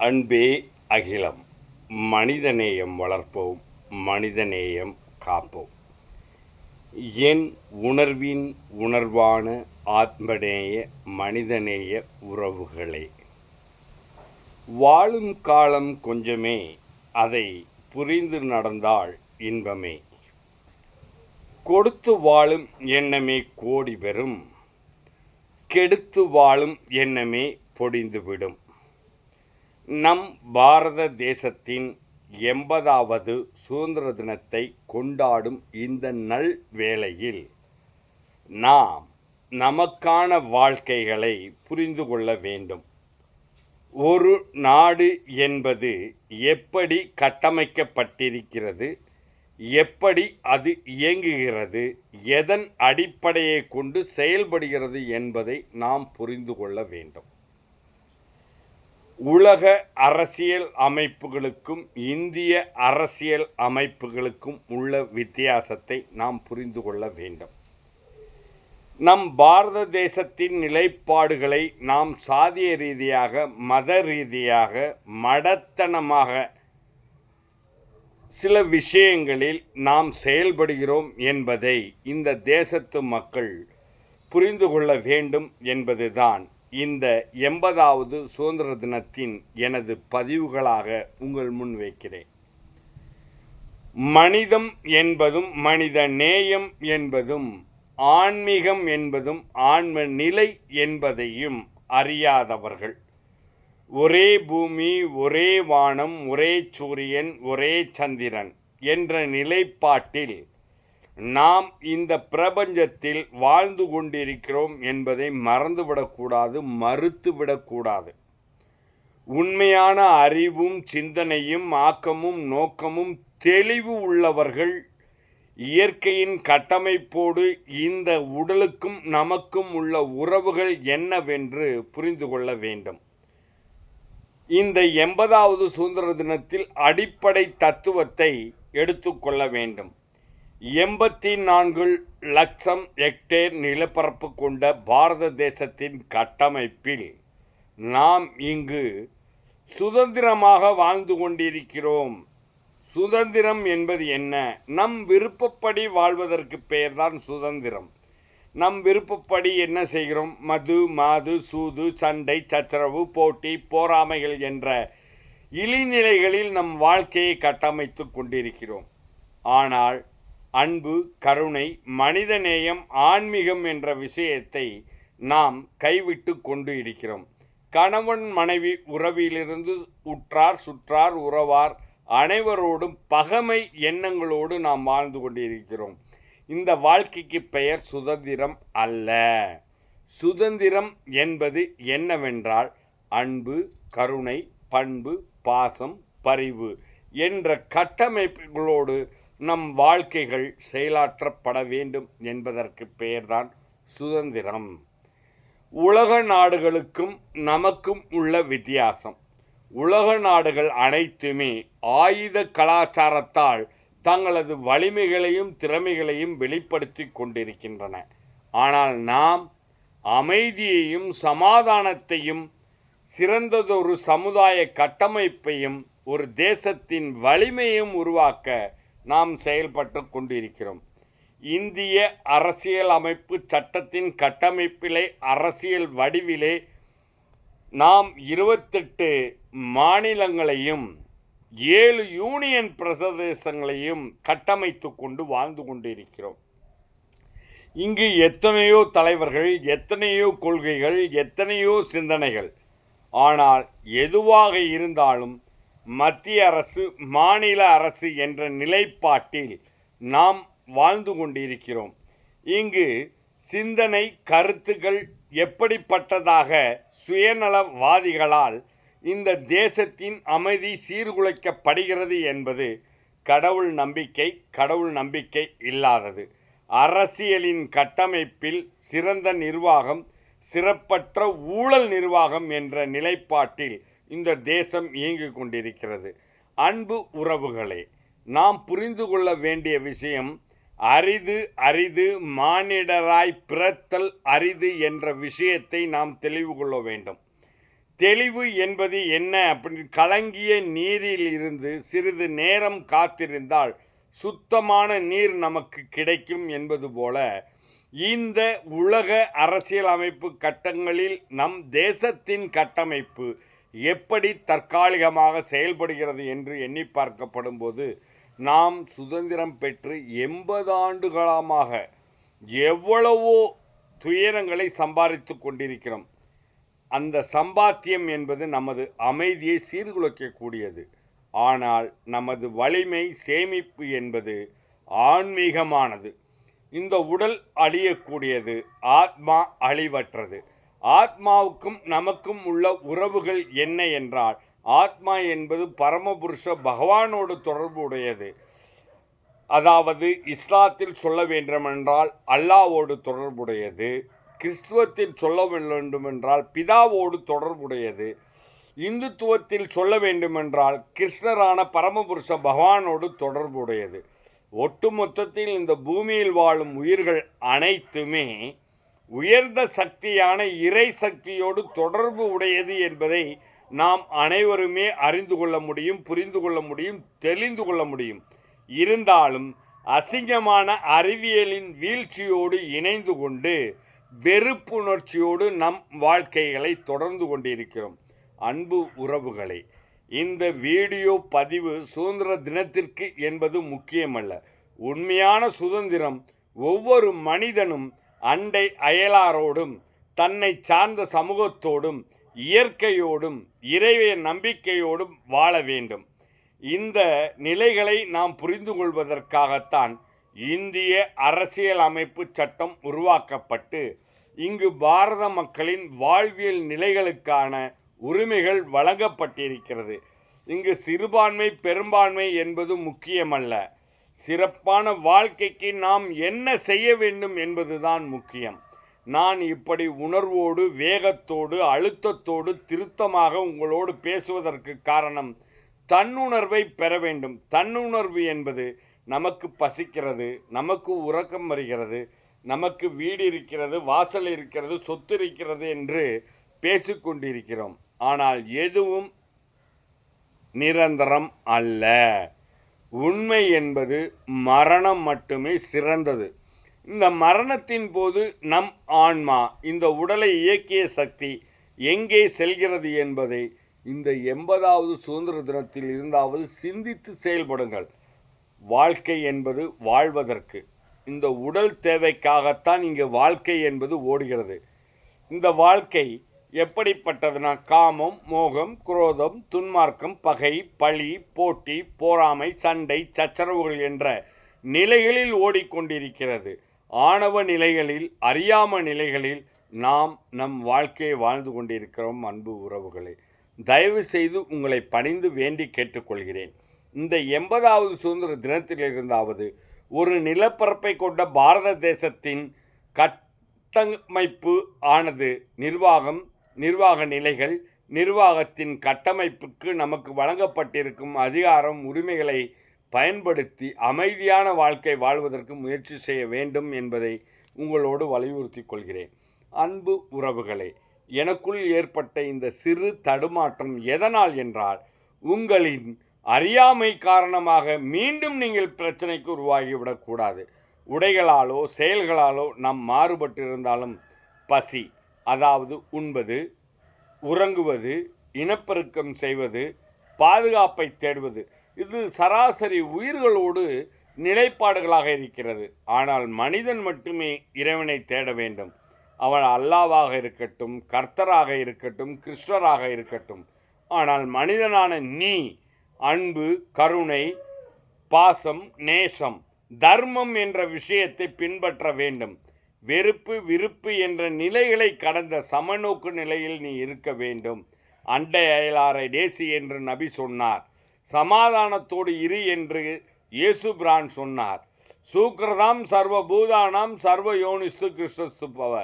அன்பே அகிலம். மனிதநேயம் வளர்ப்போம், மனிதநேயம் காப்போம். என் உணர்வின் உணர்வான ஆத்மநேய மனிதநேய உறவுகளே, வாழும் காலம் கொஞ்சமே, அதை புரிந்து நடந்தால் இன்பமே. கொடுத்து வாழும் எண்ணமே கோடி பெறும், கெடுத்து வாழும் எண்ணமே பொடிந்துவிடும். நம் பாரத தேசத்தின் 80வது சுதந்திர தினத்தை கொண்டாடும் இந்த நல் வேளையில் நாம் நமக்கான வாழ்க்கைகளை புரிந்து கொள்ள வேண்டும். ஒரு நாடு என்பது எப்படி கட்டமைக்கப்பட்டிருக்கிறது, எப்படி அது இயங்குகிறது, எதன் அடிப்படையை கொண்டு செயல்படுகிறது என்பதை நாம் புரிந்து கொள்ள வேண்டும். உலக அரசியல் அமைப்புகளுக்கும் இந்திய அரசியல் அமைப்புகளுக்கும் உள்ள வித்தியாசத்தை நாம் புரிந்து கொள்ள வேண்டும். நம் பாரத தேசத்தின் நிலைப்பாடுகளை நாம் சாதிய ரீதியாக, மத ரீதியாக, மடத்தனமாக சில விஷயங்களில் நாம் செயல்படுகிறோம் என்பதை இந்த தேசத்து மக்கள் புரிந்து கொள்ள வேண்டும் என்பதுதான் இந்த 80வது சுதந்திர தினத்தின் எனது பதிவுகளாக உங்கள் முன் வைக்கிறேன். மனிதம் என்பதும் மனித நேயம் என்பதும் ஆன்மீகம் என்பதும் ஆன்ம நிலை என்பதையும் அறியாதவர்கள், ஒரே பூமி, ஒரே வானம், ஒரே சூரியன், ஒரே சந்திரன் என்ற நிலைப்பாட்டில் நாம் இந்த பிரபஞ்சத்தில் வாழ்ந்து கொண்டிருக்கிறோம் என்பதை மறந்துவிடக்கூடாது, மறுத்துவிடக்கூடாது. உண்மையான அறிவும் சிந்தனையும் ஆக்கமும் நோக்கமும் தெளிவு உள்ளவர்கள் இயற்கையின் கட்டமைப்போடு இந்த உடலுக்கும் நமக்கும் உள்ள உறவுகள் என்னவென்று புரிந்து கொள்ள வேண்டும். இந்த 80வது சுதந்திர தினத்தில் அடிப்படை தத்துவத்தை எடுத்துக்கொள்ள வேண்டும். 84 லட்சம் ஹெக்டேர் நிலப்பரப்பு கொண்ட பாரத தேசத்தின் கட்டமைப்பில் நாம் இங்கு சுதந்திரமாக வாழ்ந்து கொண்டிருக்கிறோம். சுதந்திரம் என்பது என்ன? நம் விருப்பப்படி வாழ்வதற்கு பெயர்தான் சுதந்திரம். நம் விருப்பப்படி என்ன செய்கிறோம்? மது, மாது, சூது, சண்டை, சச்சரவு, போட்டி, போராமைகள் என்ற இழிநிலைகளில் நம் வாழ்க்கையை கட்டமைத்து கொண்டிருக்கிறோம். ஆனால் அன்பு, கருணை, மனிதநேயம், ஆன்மீகம் என்ற விஷயத்தை நாம் கைவிட்டு கொண்டு இருக்கிறோம். கணவன் மனைவி உறவிலிருந்து உற்றார் சுற்றார் உறவார் அனைவரோடும் பகைமை எண்ணங்களோடு நாம் வாழ்ந்து கொண்டிருக்கிறோம். இந்த வாழ்க்கைக்கு பெயர் சுதந்திரம் அல்ல. சுதந்திரம் என்பது என்னவென்றால் அன்பு, கருணை, பண்பு, பாசம், பரிவு என்ற கட்டமைப்புகளோடு நம் வாழ்க்கைகள் செயலாற்றப்பட வேண்டும் என்பதற்கு பெயர்தான் சுதந்திரம். உலக நாடுகளுக்கும் நமக்கும் உள்ள வித்தியாசம், உலக நாடுகள் அனைத்துமே ஆயுத கலாச்சாரத்தால் தங்களது வலிமைகளையும் திறமைகளையும் வெளிப்படுத்தி கொண்டிருக்கின்றன. ஆனால் நாம் அமைதியையும் சமாதானத்தையும் சிறந்ததொரு சமுதாய கட்டமைப்பையும் ஒரு தேசத்தின் வலிமையும் உருவாக்க நாம் செயல்பட்டு கொண்டிருக்கிறோம். இந்திய அரசியல் அமைப்பு சட்டத்தின் கட்டமைப்பிலே, அரசியல் வடிவிலே நாம் 28 மாநிலங்களையும் 7 யூனியன் பிரதேசங்களையும் கட்டமைத்து கொண்டு வாழ்ந்து கொண்டிருக்கிறோம். இங்கு எத்தனையோ தலைவர்கள், எத்தனையோ கொள்கைகள், எத்தனையோ சிந்தனைகள். ஆனால் எதுவாக இருந்தாலும் மத்திய அரசு, மாநில அரசு என்ற நிலைப்பாட்டில் நாம் வாழ்ந்து கொண்டிருக்கிறோம். இங்கு சிந்தனை, கருத்துக்கள் எப்படிப்பட்டதாக சுயநலவாதிகளால் இந்த தேசத்தின் அமைதி சீர்குலைக்கப்படுகிறது என்பது கடவுள் நம்பிக்கை இல்லாதது. அரசியலின் கட்டமைப்பில் சிறந்த நிர்வாகம், சிறப்பற்ற ஊழல் நிர்வாகம் என்ற நிலைப்பாட்டில் இந்த தேசம் இயங்கிக் கொண்டிருக்கிறது. அன்பு உறவுகளே, நாம் புரிந்து கொள்ள வேண்டிய விஷயம் அரிது அரிது, மானிடராய் பிறத்தல் அரிது என்ற விஷயத்தை நாம் தெளிவு கொள்ள வேண்டும். தெளிவு என்பது என்ன அப்படின்னு கலங்கிய நீரில் இருந்து சிறிது நேரம் காத்திருந்தால் சுத்தமான நீர் நமக்கு கிடைக்கும் என்பது போல இந்த உலக அரசியலமைப்பு கட்டங்களில் நம் தேசத்தின் கட்டமைப்பு எப்படி தற்காலிகமாக செயல்படுகிறது என்று எண்ணி பார்க்கப்படும் போது நாம் சுதந்திரம் பெற்று 80 ஆண்டுகாலமாக எவ்வளவோ துயரங்களை சம்பாதித்து கொண்டிருக்கிறோம். அந்த சம்பாத்தியம் என்பது நமது அமைதியை சீர்குலைக்கக்கூடியது. ஆனால் நமது வலிமை சேமிப்பு என்பது ஆன்மீகமானது. இந்த உடல் அழியக்கூடியது, ஆத்மா அழிவற்றது. ஆத்மாவுக்கும் நமக்கும் உள்ள உறவுகள் என்ன என்றால், ஆத்மா என்பது பரமபுருஷ பகவானோடு தொடர்பு உடையது. அதாவது இஸ்லாத்தில் சொல்ல வேண்டுமென்றால் அல்லாவோடு தொடர்புடையது, கிறிஸ்துவத்தில் சொல்ல வேண்டுமென்றால் பிதாவோடு தொடர்புடையது, இந்துத்துவத்தில் சொல்ல வேண்டுமென்றால் கிருஷ்ணரான பரமபுருஷ பகவானோடு தொடர்புடையது. ஒட்டுமொத்தத்தில் இந்த பூமியில் வாழும் உயிர்கள் அனைத்துமே உயர்ந்த சக்தியான இறை சக்தியோடு தொடர்பு உடையது என்பதை நாம் அனைவருமே அறிந்து கொள்ள முடியும், புரிந்து கொள்ள முடியும், தெளிந்து கொள்ள முடியும். இருந்தாலும் அசிங்கமான அறிவியலின் வீழ்ச்சியோடு இணைந்து கொண்டு வெறுப்புணர்ச்சியோடு நம் வாழ்க்கைகளை தொடர்ந்து கொண்டிருக்கிறோம். அன்பு உறவுகளே, இந்த வீடியோ பதிவு சுதந்திர தினத்திற்கு என்பது முக்கியமல்ல. உண்மையான சுதந்திரம் ஒவ்வொரு மனிதனும் அண்டை அயலாரோடும் தன்னை சார்ந்த சமூகத்தோடும் இயற்கையோடும் இறைவ நம்பிக்கையோடும் வாழ வேண்டும். இந்த நிலைகளை நாம் புரிந்து கொள்வதற்காகத்தான் இந்திய அரசியல் அமைப்பு சட்டம் உருவாக்கப்பட்டு இங்கு பாரத மக்களின் வாழ்வியல் நிலைகளுக்கான உரிமைகள் வழங்கப்பட்டிருக்கிறது. இங்கு சிறுபான்மை பெரும்பான்மை என்பது முக்கியமல்ல. சிறப்பான வாழ்க்கைக்கு நாம் என்ன செய்ய வேண்டும் என்பதுதான் முக்கியம். நான் இப்படி உணர்வோடு வேகத்தோடு அழுத்தத்தோடு திருத்தமாக உங்களோடு பேசுவதற்கு காரணம், தன்னுணர்வை பெற வேண்டும். தன்னுணர்வு என்பது நமக்கு பசிக்கிறது, நமக்கு உறக்கம் வருகிறது, நமக்கு வீடு இருக்கிறது, வாசல் இருக்கிறது, சொத்து இருக்கிறது என்று பேசிக்கொண்டிருக்கிறோம். ஆனால் எதுவும் நிரந்தரம் அல்ல. உண்மை என்பது மரணம் மட்டுமே சிறந்தது. இந்த மரணத்தின் போது நம் ஆன்மா, இந்த உடலை இயக்கிய சக்தி எங்கே செல்கிறது என்பதை இந்த 80வது சுதந்திர தினத்தில் இருந்தாவது சிந்தித்து செயல்படுங்கள். வாழ்க்கை என்பது வாழ்வதற்கு, இந்த உடல் தேவைக்காகத்தான் இங்கே வாழ்க்கை என்பது ஓடுகிறது. இந்த வாழ்க்கை எப்படிப்பட்டதுனா, காமம், மோகம், குரோதம், துன்மார்க்கம், பகை, பழி, போட்டி, போராமை, சண்டை, சச்சரவுகள் என்ற நிலைகளில் ஓடிக்கொண்டிருக்கிறது. ஆணவ நிலைகளில், அறியாம நிலைகளில் நாம் நம் வாழ்க்கையை வாழ்ந்து கொண்டிருக்கிறோம். அன்பு உறவுகளே, தயவு செய்து உங்களை பணிந்து வேண்டி கேட்டுக்கொள்கிறேன். இந்த 80வது சுதந்திர தினத்தில் இருந்தாவது ஒரு நிலப்பரப்பை கொண்ட பாரத தேசத்தின் கட்டமைப்பு ஆனது நிர்வாக நிலைகள், நிர்வாகத்தின் கட்டமைப்புக்கு நமக்கு வழங்கப்பட்டிருக்கும் அதிகாரம், உரிமைகளை பயன்படுத்தி அமைதியான வாழ்க்கை வாழ்வதற்கு முயற்சி செய்ய வேண்டும் என்பதை உங்களோடு வலியுறுத்தி கொள்கிறேன். அன்பு உறவுகளே, எனக்குள் ஏற்பட்ட இந்த சிறு தடுமாற்றம் எதனால் என்றால், உங்களின் அறியாமை காரணமாக மீண்டும் நீங்கள் பிரச்சனைக்கு உருவாகிவிடக்கூடாது. உடைகளாலோ செயல்களாலோ நாம் மாறுபட்டிருந்தாலும் பசி, அதாவது உண்பது, உறங்குவது, இனப்பெருக்கம் செய்வது, பாதுகாப்பை தேடுவது, இது சராசரி உயிர்களோடு நிலைப்பாடுகளாக இருக்கிறது. ஆனால் மனிதன் மட்டுமே இறைவனை தேட வேண்டும். அவன் அல்லாவாக இருக்கட்டும், கர்த்தராக இருக்கட்டும், கிருஷ்ணராக இருக்கட்டும். ஆனால் மனிதனான நீ அன்பு, கருணை, பாசம், நேசம், தர்மம் என்ற விஷயத்தை பின்பற்ற வேண்டும். வெறுப்பு, விருப்பு என்ற நிலைகளை கடந்த சமநோக்கு நிலையில் நீ இருக்க வேண்டும். அண்டை அயலாரை நேசி என்று நபி சொன்னார். சமாதானத்தோடு இரு என்று இயேசு பிரான் சொன்னார். சூக்கிரதாம் சர்வ பூதானாம் சர்வ யோனிஸ்து கிறிஸ்து பவ,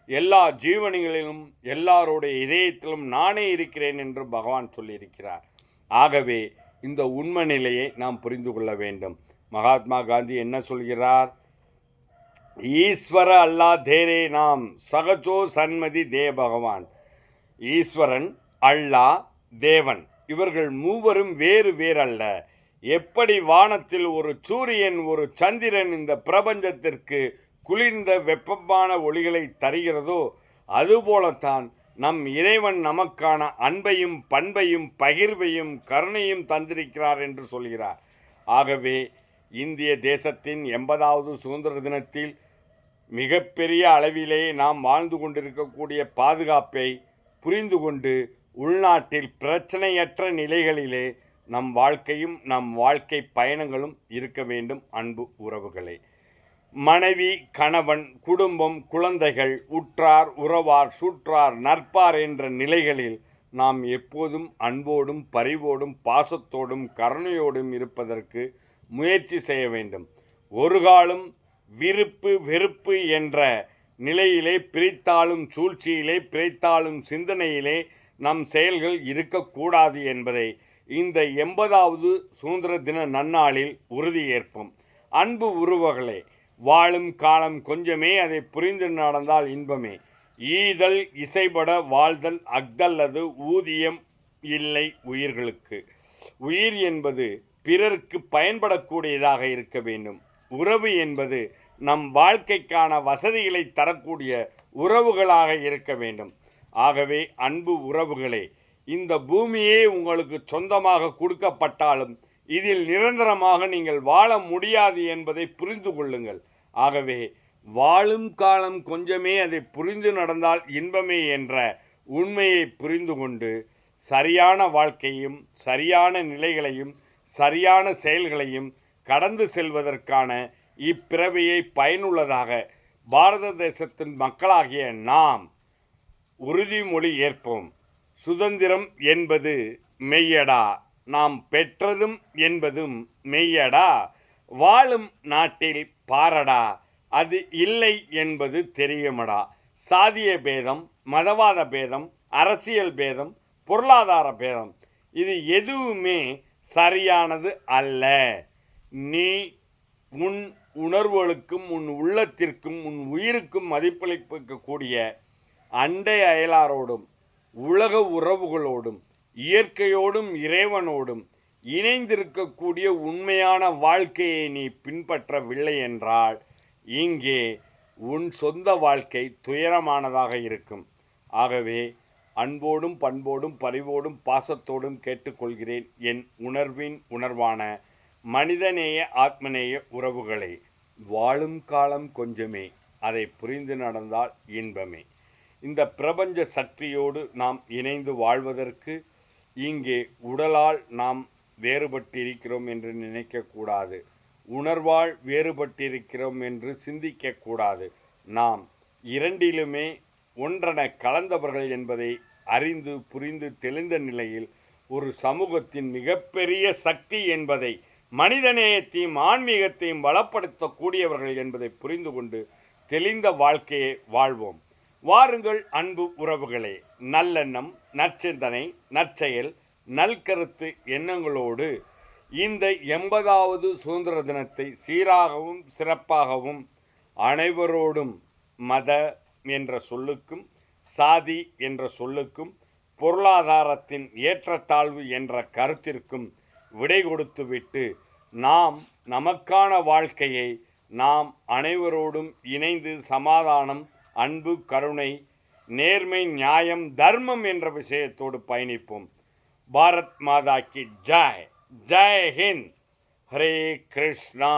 எல்லா ஜீவனிகளிலும் எல்லாருடைய இதயத்திலும் நானே இருக்கிறேன் என்று பகவான் சொல்லியிருக்கிறார். ஆகவே இந்த உண்மை நிலையை நாம் புரிந்து கொள்ள வேண்டும். மகாத்மா காந்தி என்ன சொல்கிறார்? ஈஸ்வர அல்லா தேரே நாம் சகஜோ சன்மதி தே பகவான். ஈஸ்வரன் அல்லாஹ், தேவன் இவர்கள் மூவரும் வேறு வேறல்ல. எப்படி வானத்தில் ஒரு சூரியன் ஒரு சந்திரன் இந்த பிரபஞ்சத்திற்கு குளிர்ந்த வெப்பமான ஒளிகளை தருகிறதோ அதுபோலத்தான் நம் இறைவன் நமக்கான அன்பையும் பண்பையும் பகிர்வையும் கருணையும் தந்திருக்கிறார் என்று சொல்கிறார். ஆகவே இந்திய தேசத்தின் 80வது சுதந்திர தினத்தில் மிகப்பெரிய அளவிலே நாம் வாழ்ந்து கொண்டிருக்கக்கூடிய பாதுகாப்பை புரிந்து கொண்டு உள்நாட்டில் பிரச்சனையற்ற நிலைகளிலே நம் வாழ்க்கையும் நம் வாழ்க்கை பயணங்களும் இருக்க வேண்டும். அன்பு உறவுகளே, மனைவி, கணவன், குடும்பம், குழந்தைகள், உற்றார், உறவார், சுற்றார், நட்பார் என்ற நிலைகளில் நாம் எப்போதும் அன்போடும் பரிவோடும் பாசத்தோடும் கருணையோடும் இருப்பதற்கு முயற்சி செய்ய வேண்டும். ஒரு காலம் விருப்பு வெறுப்பு என்ற நிலையிலே பிரித்தாளும் சூழ்ச்சியிலே பிரித்தாளும் சிந்தனையிலே நம் செயல்கள் இருக்கக்கூடாது என்பதை இந்த 80வது சுதந்திர தின நன்னாளில் உறுதியேற்போம். அன்பு உறவுகளே, வாழும் காலம் கொஞ்சமே, அதை புரிந்து நடந்தால் இன்பமே. ஈதல் இசைபட வாழ்தல் அஃதல்லது ஊதியம் இல்லை உயிர்களுக்கு. உயிர் என்பது பிறருக்கு பயன்படக்கூடியதாக இருக்க வேண்டும். உறவு என்பது நம் வாழ்க்கைக்கான வசதிகளை தரக்கூடிய உறவுகளாக இருக்க வேண்டும். ஆகவே அன்பு உறவுகளே, இந்த பூமியே உங்களுக்கு சொந்தமாக கொடுக்கப்பட்டாலும் இதில் நிரந்தரமாக நீங்கள் வாழ முடியாது என்பதை புரிந்து கொள்ளுங்கள். ஆகவே வாழும் காலம் கொஞ்சமே, அதை புரிந்து நடந்தால் இன்பமே என்ற உண்மையை புரிந்து கொண்டு சரியான வாழ்க்கையும் சரியான நிலைகளையும் சரியான செயல்களையும் கடந்து செல்வதற்கான இப்பிறவியை பயனுள்ளதாக பாரத தேசத்தின் மக்களாகிய நாம் உறுதிமொழி ஏற்போம். சுதந்திரம் என்பது மெய்யடா, நாம் பெற்றதும் என்பதும் மெய்யடா, வாழும் நாட்டில் பாரடா, அது இல்லை என்பது தெரியுமடா. சாதிய பேதம், மதவாத பேதம், அரசியல் பேதம், பொருளாதார பேதம் இது எதுவுமே சரியானது அல்ல. நீ உன் உணர்வுகளுக்கும் உன் உள்ளத்திற்கும் உன் உயிருக்கும் மதிப்பளிக்கக்கூடிய அண்டை அயலாரோடும் உலக உறவுகளோடும் இயற்கையோடும் இறைவனோடும் இணைந்திருக்கக்கூடிய உண்மையான வாழ்க்கையை நீ பின்பற்றவில்லை என்றால் இங்கே உன் சொந்த வாழ்க்கை துயரமானதாக இருக்கும். ஆகவே அன்போடும் பண்போடும் பரிவோடும் பாசத்தோடும் கேட்டுக்கொள்கிறேன் என் உணர்வின் உணர்வான மனிதநேய ஆத்மநேய உறவுகளே. வாழும் காலம் கொஞ்சமே, அதை புரிந்து நடந்தால் இன்பமே. இந்த பிரபஞ்ச சக்தியோடு நாம் இணைந்து வாழ்வதற்கு இங்கே உடலால் நாம் வேறுபட்டிருக்கிறோம் என்று நினைக்கக்கூடாது. உணர்வால் வேறுபட்டிருக்கிறோம் என்று சிந்திக்கக்கூடாது. நாம் இரண்டிலுமே ஒன்றென கலந்தவர்கள் என்பதை அறிந்து புரிந்து தெளிந்த நிலையில் ஒரு சமூகத்தின் மிகப்பெரிய சக்தி என்பதை, மனிதநேயத்தையும் ஆன்மீகத்தையும் வளப்படுத்தக்கூடியவர்கள் என்பதை புரிந்து கொண்டு தெளிந்த வாழ்க்கையை வாழ்வோம். வாருங்கள் அன்பு உறவுகளே, நல்லெண்ணம், நற்சிந்தனை, நற்செயல், நல்கருத்து எண்ணங்களோடு இந்த 80வது சுதந்திர தினத்தை சீராகவும் சிறப்பாகவும் அனைவரோடும் மத என்ற சொல்லுக்கும் சாதி என்ற சொல்லுக்கும் பொருளாதாரத்தின் ஏற்றத்தாழ்வு என்ற கருத்திற்கும் விடை கொடுத்துவிட்டு நாம் நமக்கான வாழ்க்கையை நாம் அனைவரோடும் இணைந்து சமாதானம், அன்பு, கருணை, நேர்மை, நியாயம், தர்மம் என்ற விஷயத்தோடு பயணிப்போம். பாரத் மாதா கி ஜெய். ஜெய் ஹிந்த். ஹரே கிருஷ்ணா.